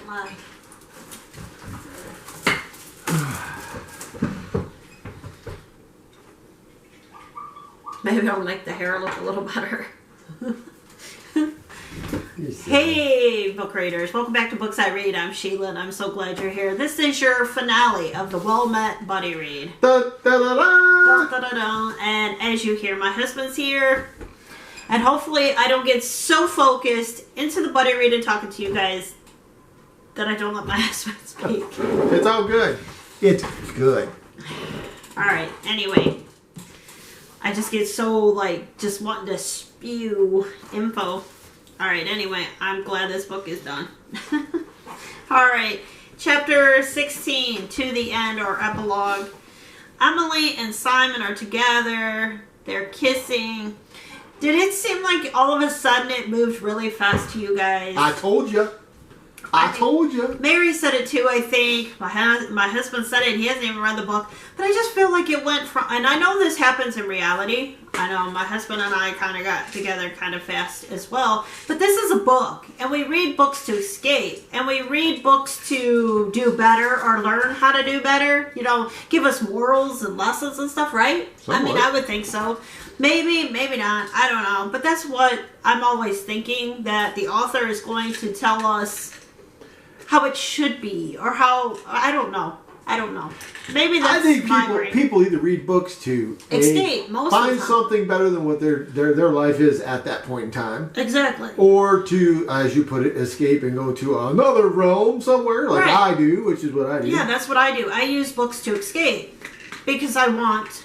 left. Maybe I'll make the hair look a little better. Hey, book readers. Welcome back to Books I Read. I'm Sheila, and I'm so glad you're here. This is your finale of the Well-Met Buddy Read. Da, da, da, da. Da, da, da, da. And as you hear, my husband's here. And hopefully I don't get so focused into the Buddy Read and talking to you guys that I don't let my husband speak. It's all good. It's good. Alright, anyway. I just get so, like, just wanting to spew info. Alright, anyway, I'm glad this book is done. Alright, chapter 16, To the End, or Epilogue. Emily and Simon are together. They're kissing. Did it seem like all of a sudden it moved really fast to you guys? I told you. I told you. Mary said it too, I think. My husband said it, and he hasn't even read the book. But I just feel like it went from... And I know this happens in reality. I know my husband and I kind of got together kind of fast as well. But this is a book. And we read books to escape. And we read books to do better or learn how to do better. You know, give us morals and lessons and stuff, right? Somewhat. I mean, I would think so. Maybe, maybe not. I don't know. But that's what I'm always thinking, that the author is going to tell us how it should be, or how, I don't know. I don't know. Maybe that's my brain. People either read books to escape, most of the time. Find something better than what their life is at that point in time. Exactly. Or to, as you put it, escape and go to another realm somewhere, like I do, which is what I do. Yeah, that's what I do. I use books to escape because I want,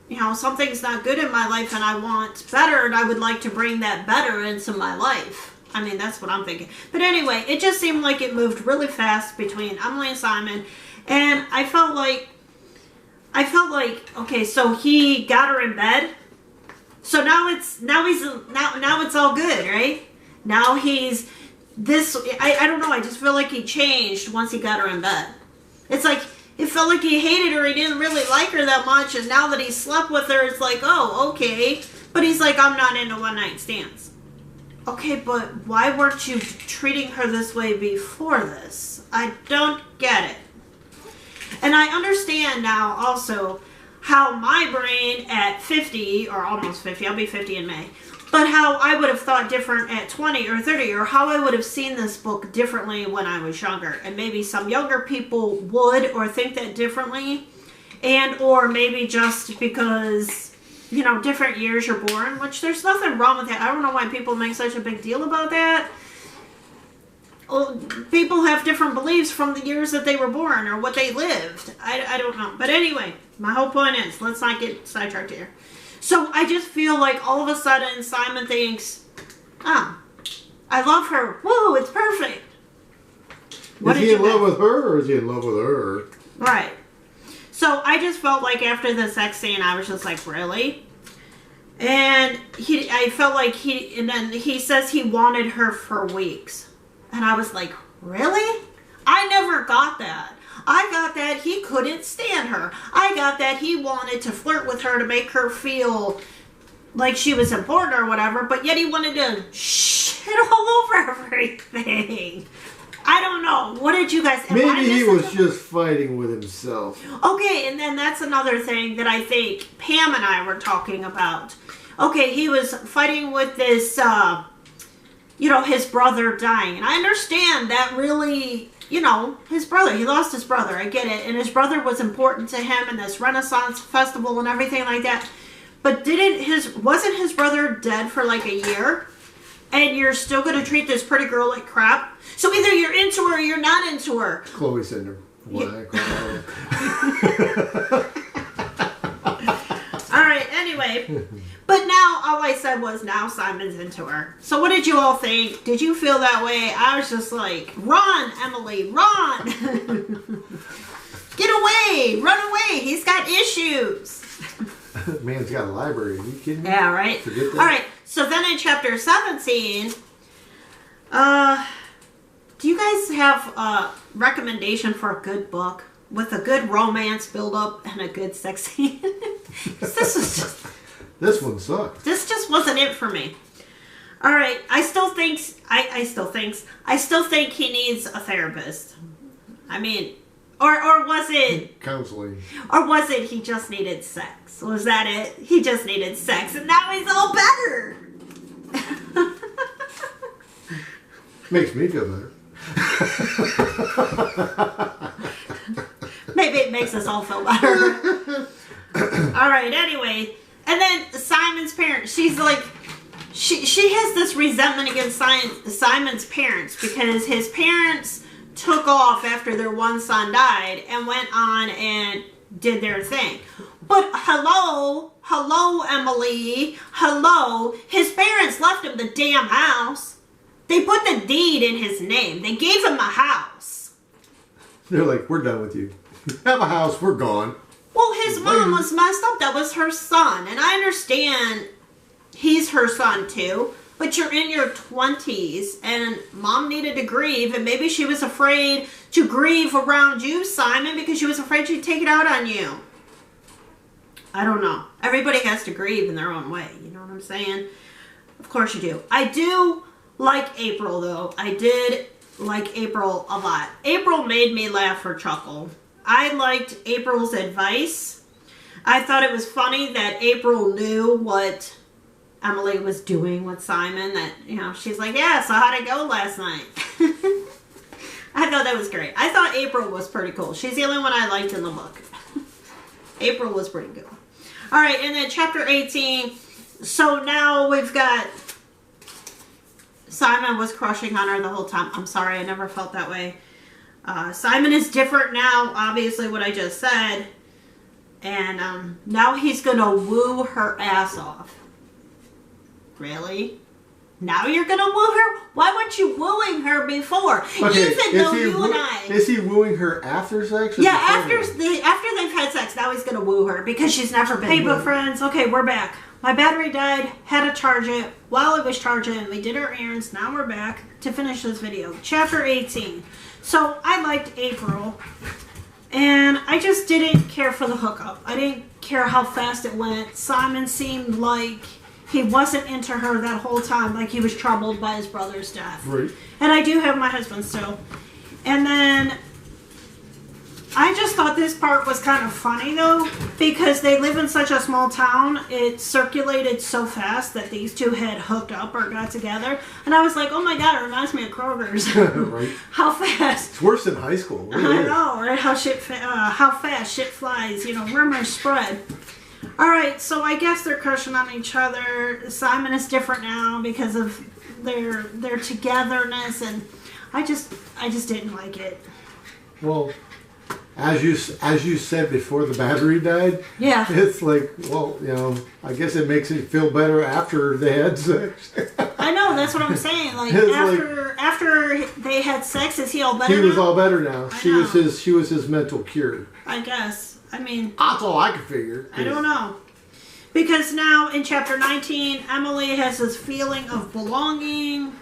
you know, something's not good in my life and I want better, and I would like to bring that better into my life. I mean, that's what I'm thinking. But anyway, it just seemed like it moved really fast between Emily and Simon. And I felt like, okay, so he got her in bed. So now it's all good, right? Now he's this, I don't know, I just feel like he changed once he got her in bed. It's like, it felt like he hated her, he didn't really like her that much, and now that he slept with her, it's like, oh, okay. But he's like, I'm not into one-night stands. Okay, but why weren't you treating her this way before this? I don't get it. And I understand now also how my brain at 50, or almost 50, I'll be 50 in May, but how I would have thought different at 20 or 30, or how I would have seen this book differently when I was younger. And maybe some younger people would or think that differently, and or maybe just because, you know, different years you're born, which there's nothing wrong with that. I don't know why people make such a big deal about that. Well, people have different beliefs from the years that they were born or what they lived. I don't know. But anyway, my whole point is, let's not get sidetracked here. So I just feel like all of a sudden Simon thinks, oh, I love her. Woo, it's perfect. Is he in love with her, or is he in love with her? Right. So I just felt like after the sex scene, I was just like, really? And I felt like and then he says he wanted her for weeks. And I was like, really? I never got that. I got that he couldn't stand her. I got that he wanted to flirt with her to make her feel like she was important or whatever, but yet he wanted to shit all over everything. I don't know. What did you guys... Maybe he was just fighting with himself. Okay, and then that's another thing that I think Pam and I were talking about. Okay, he was fighting with this, you know, his brother dying. And I understand that really, you know, his brother. He lost his brother. I get it. And his brother was important to him in this Renaissance festival and everything like that. But wasn't his brother dead for like a year? And you're still going to treat this pretty girl like crap? So either you're into her or you're not into her. Chloe syndrome. Why? Alright, anyway. But now, all I said was, now Simon's into her. So what did you all think? Did you feel that way? I was just like, run, Emily, run! Get away! Run away! He's got issues! Man's got a library. Are you kidding me? Yeah, right? Forget that. Alright, so then in chapter 17, do you guys have a recommendation for a good book with a good romance build-up and a good sex scene? This one sucked. This just wasn't it for me. All right. I still think he needs a therapist. I mean, or was it counseling? Or was it he just needed sex? Was that it? He just needed sex, and now he's all better. Makes me feel better. Maybe it makes us all feel better. All right. Anyway, and then Simon's parents. She's like. She has this resentment against Simon's parents because his parents took off after their one son died and went on and did their thing. But hello, Emily, hello, his parents left him the damn house. They put the deed in his name. They gave him a house. They're like, we're done with you. Have a house, we're gone. Well, his mom was messed up. That was her son. And I understand he's her son too, but you're in your 20s and mom needed to grieve, and maybe she was afraid to grieve around you, Simon, because she was afraid she'd take it out on you. I don't know. Everybody has to grieve in their own way. You know what I'm saying? Of course you do. I do like April, though. I did like April a lot. April made me laugh or chuckle. I liked April's advice. I thought it was funny that April knew what Emily was doing with Simon, that, you know, she's like, yeah, so how'd it go last night? I thought that was great. I thought April was pretty cool. She's the only one I liked in the book. April was pretty good. All right, and then chapter 18. So now we've got Simon was crushing on her the whole time. I'm sorry, I never felt that way. Simon is different now, obviously, what I just said. And now he's going to woo her ass off. Really? Now you're going to woo her? Why weren't you wooing her before? Okay, even though you and I... Is he wooing her after sex? Yeah, after they've had sex, now he's going to woo her because she's never been Hey, but friends, okay, we're back. My battery died, had to charge it. While it was charging, we did our errands. Now we're back to finish this video. Chapter 18. So, I liked April, and I just didn't care for the hookup. I didn't care how fast it went. Simon seemed like he wasn't into her that whole time, like he was troubled by his brother's death. Right. And I do have my husband still. And then I just thought this part was kind of funny, though, because they live in such a small town. It circulated so fast that these two had hooked up or got together. And I was like, oh my God, it reminds me of Kroger's. Right. How fast. It's worse than high school. Really I know, right? How fast shit flies. You know, rumors spread. All right, so I guess they're crushing on each other. Simon is different now because of their togetherness, and I just didn't like it. Well, as you said before the battery died, yeah, it's like, well, you know, I guess it makes it feel better after they had sex. I know, that's what I'm saying. Like after they had sex, is he all better? He was all better now. She know. was his mental cure. I guess. I mean, that's all I could figure. I don't know. Because now in chapter 19, Emily has this feeling of belonging.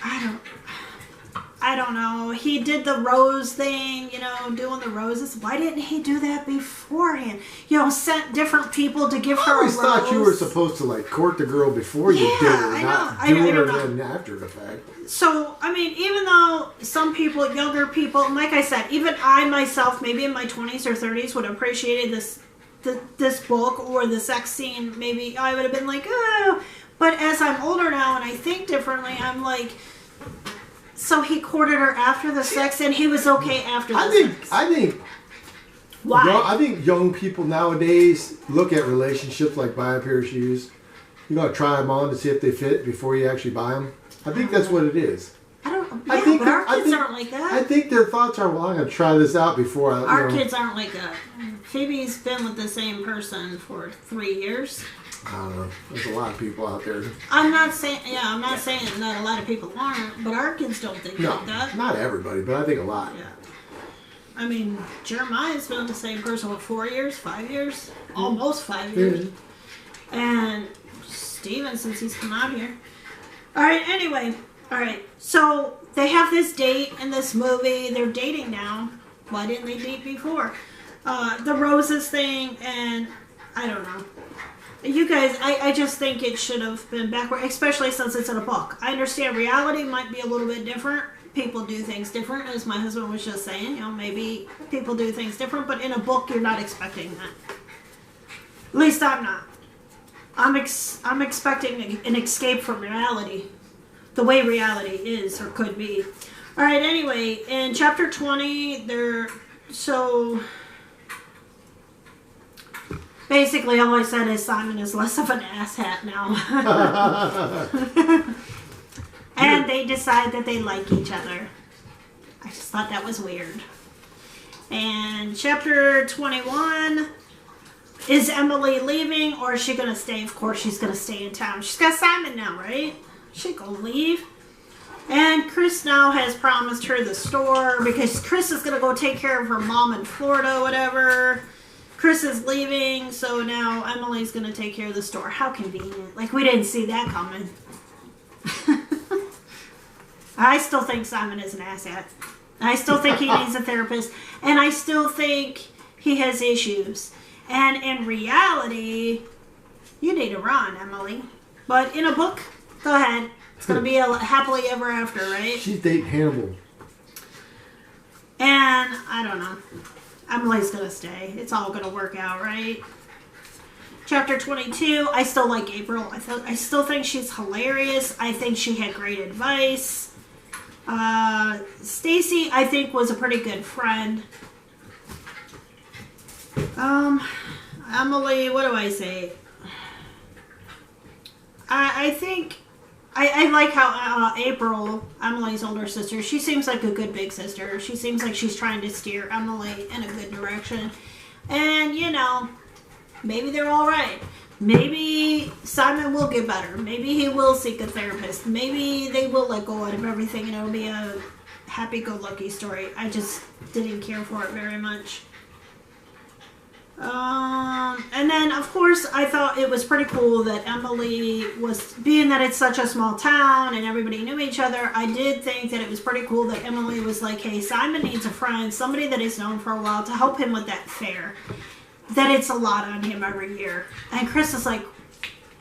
I don't know. He did the rose thing, you know, doing the roses. Why didn't he do that beforehand? You know, sent different people to give her a rose. I always thought you were supposed to, like, court the girl before you did her, not do her then after the fact. So, I mean, even though some people, younger people, and like I said, even I myself, maybe in my 20s or 30s, would have appreciated this book or the sex scene, maybe I would have been like, oh. But as I'm older now and I think differently, I'm like... So he courted her after the sex, and he was okay after the sex. I think. Why? I think young people nowadays look at relationships like buying a pair of shoes. You gotta try them on to see if they fit before you actually buy them. I think that's what it is. But our kids aren't like that. I think their thoughts are, well, I'm gonna try this out before I. Our kids aren't like that. Phoebe's been with the same person for 3 years. I don't know. There's a lot of people out there. I'm not saying that a lot of people aren't, but our kids don't think like that. Not everybody, but I think a lot. Yeah. I mean, Jeremiah's been with the same person for 4 years, 5 years, almost 5 years. And Steven, since he's come out here. All right, anyway. All right. So they have this date in this movie. They're dating now. Why didn't they date before? The roses thing, and I don't know. You guys, I just think it should have been backward, especially since it's in a book. I understand reality might be a little bit different. People do things different, as my husband was just saying. You know, maybe people do things different, but in a book, you're not expecting that. At least I'm not. I'm expecting an escape from reality, the way reality is or could be. All right. Anyway, in chapter 20, basically, all I said is Simon is less of an asshat now. And they decide that they like each other. I just thought that was weird. And chapter 21, is Emily leaving or is she going to stay? Of course she's going to stay in town. She's got Simon now, right? She's going to leave. And Chris now has promised her the store because Chris is going to go take care of her mom in Florida, whatever. Chris is leaving, so now Emily's going to take care of the store. How convenient. Like, we didn't see that coming. I still think Simon is an asshat. I still think he needs a therapist. And I still think he has issues. And in reality, you need to run, Emily. But in a book, go ahead. It's going to be a happily ever after, right? She's dating Hannibal. And I don't know. Emily's going to stay. It's all going to work out, right? Chapter 22, I still like April. I still think she's hilarious. I think she had great advice. Stacy, I think, was a pretty good friend. Emily, what do I say? I think I like how April, Emily's older sister, she seems like a good big sister. She seems like she's trying to steer Emily in a good direction. And, you know, maybe they're all right. Maybe Simon will get better. Maybe he will seek a therapist. Maybe they will let go of everything and it'll be a happy-go-lucky story. I just didn't care for it very much. And then, of course, I thought it was pretty cool that Emily was, being that it's such a small town and everybody knew each other, I did think that it was pretty cool that Emily was like, hey, Simon needs a friend, somebody that he's known for a while to help him with that fair. That it's a lot on him every year. And Chris is like,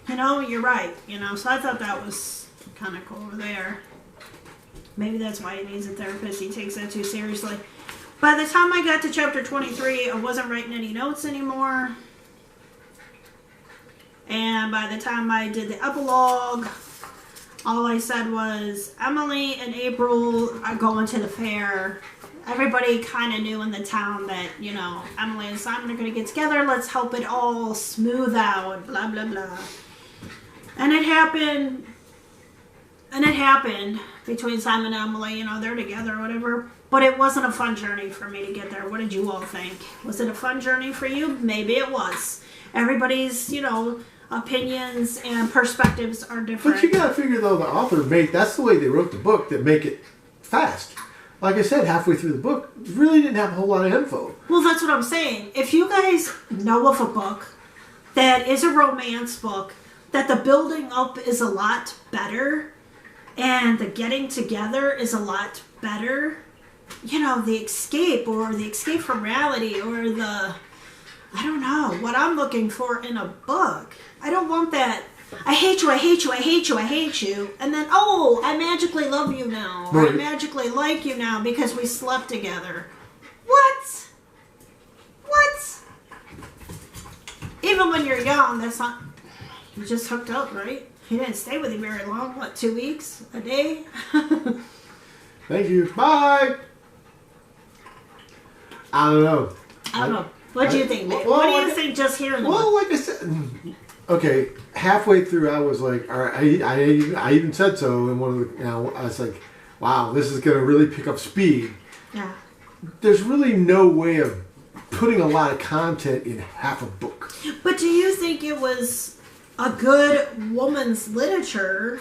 you know, you're right, you know, so I thought that was kind of cool over there. Maybe that's why he needs a therapist. He takes that too seriously. By the time I got to chapter 23, I wasn't writing any notes anymore. And by the time I did the epilogue, all I said was, Emily and April are going to the fair. Everybody kind of knew in the town that, you know, Emily and Simon are going to get together. Let's help it all smooth out, blah, blah, blah. And it happened. And it happened between Simon and Emily. You know, they're together or whatever. But it wasn't a fun journey for me to get there. What did you all think? Was it a fun journey for you? Maybe it was. Everybody's, you know, opinions and perspectives are different. But you got to figure, though, the author that's the way they wrote the book, that make it fast. Like I said, halfway through the book, really didn't have a whole lot of info. Well, that's what I'm saying. If you guys know of a book that is a romance book, that the building up is a lot better, and the getting together is a lot better, you know, the escape from reality, or the, I don't know, what I'm looking for in a book. I don't want that, I hate you, I hate you, I hate you, I hate you, and then, oh, I magically love you now, or I magically like you now because we slept together. What? What? Even when you're young, that's not, you just hooked up, right? He didn't stay with you very long, what, 2 weeks? A day? Thank you. Bye! I don't know. What do you think, Nick? What do you think just hearing the book? Well, like I said, okay, halfway through I was like, all right, I even said so in one of the, you know, I was like, wow, this is going to really pick up speed. Yeah. There's really no way of putting a lot of content in half a book. But do you think it was a good woman's literature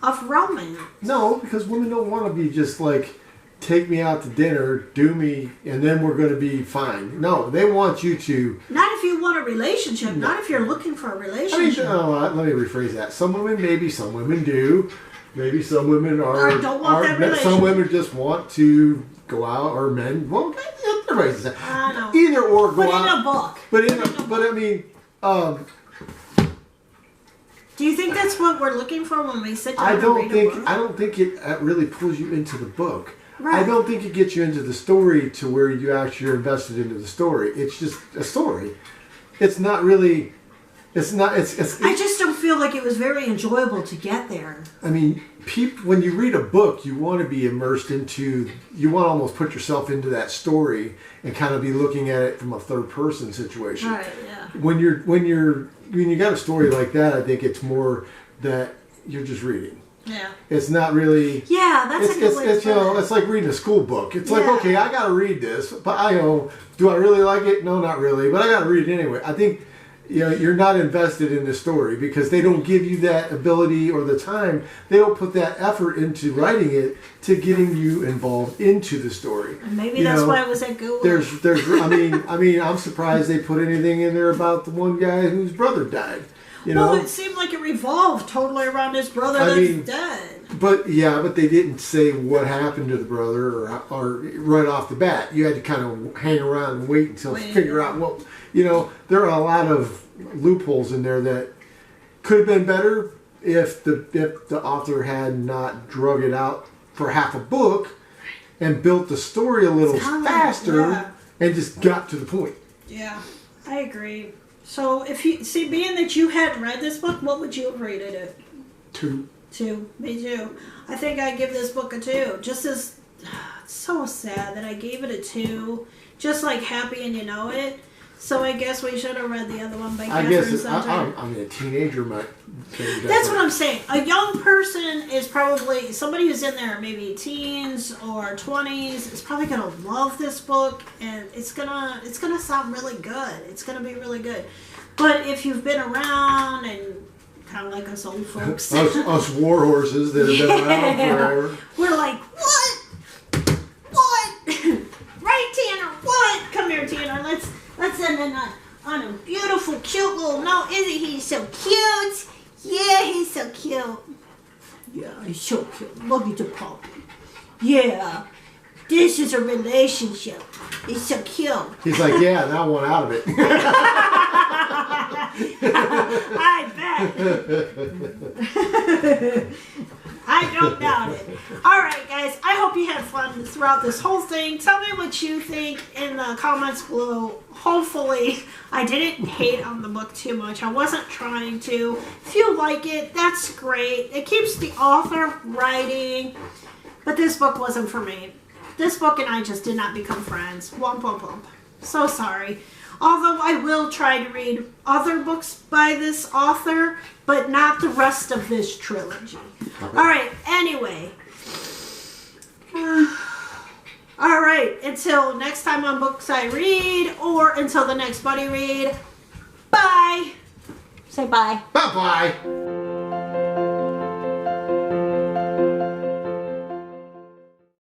of romance? No, because women don't want to be just like, take me out to dinner, do me, and then we're going to be fine. No, they want you to... Not if you want a relationship. No. Not if you're looking for a relationship. Let me rephrase that. Some women, maybe some women do. Maybe some women or don't want that relationship. Some women just want to go out, or men. Well, everybody's that. I know. Either or go out. But in a book. But I mean, Do you think that's what we're looking for when we sit down and read a book? I don't think it really pulls you into the book. Right. I don't think it gets you into the story to where you actually are invested into the story. It's just a story. It's not really. It's not. I just don't feel like it was very enjoyable to get there. I mean, when you read a book, you want to be immersed into. You want to almost put yourself into that story and kind of be looking at it from a third person situation. Right. Yeah. When you got a story like that, I think it's more that you're just reading. Yeah. It's not really. Yeah, that's a good way to put it. It's like reading a school book. It's like, okay, I got to read this, but do I really like it? No, not really, but I got to read it anyway. I think you're not invested in the story because they don't give you that ability or the time. They don't put that effort into writing it to getting you involved into the story. And maybe that's why it was at Google. I mean, I'm surprised they put anything in there about the one guy whose brother died. Well, it seemed like it revolved totally around his brother that's dead. But they didn't say what happened to the brother or right off the bat. You had to kind of hang around and wait until figure out what. There are a lot of loopholes in there that could have been better if the author had not drug it out for half a book and built the story a little faster and just got to the point. Yeah, I agree. So being that you hadn't read this book, what would you have rated it? 2. 2. Me too. I think I give this book a 2. Just as it's so sad that I gave it a 2. Just like Happy and You Know It. So I guess we should have read the other one by Catherine Center. I mean, a teenager might. That's what I'm saying. A young person is probably somebody who's in their maybe teens or 20s is probably gonna love this book, and it's gonna sound really good. It's gonna be really good. But if you've been around and kind of like us old folks, us war horses that have been around forever, we're like, what? Right, Tanner? What? Come here, Tanner. Let's end on a beautiful, cute little note. Isn't he so cute? Yeah, he's so cute. Yeah, he's so cute. Look at the puppy. Yeah, this is a relationship. He's so cute. He's like, yeah, now I want out of it. I bet. I don't doubt it. All right, guys. I hope you had fun throughout this whole thing. Tell me what you think in the comments below. Hopefully, I didn't hate on the book too much. I wasn't trying to. If you like it, that's great. It keeps the author writing. But this book wasn't for me. This book and I just did not become friends. Womp, womp, womp. So sorry. Although I will try to read other books by this author, but not the rest of this trilogy. All right, anyway. All right, until next time on Books I Read, or until the next Buddy Read, bye. Say bye. Bye-bye.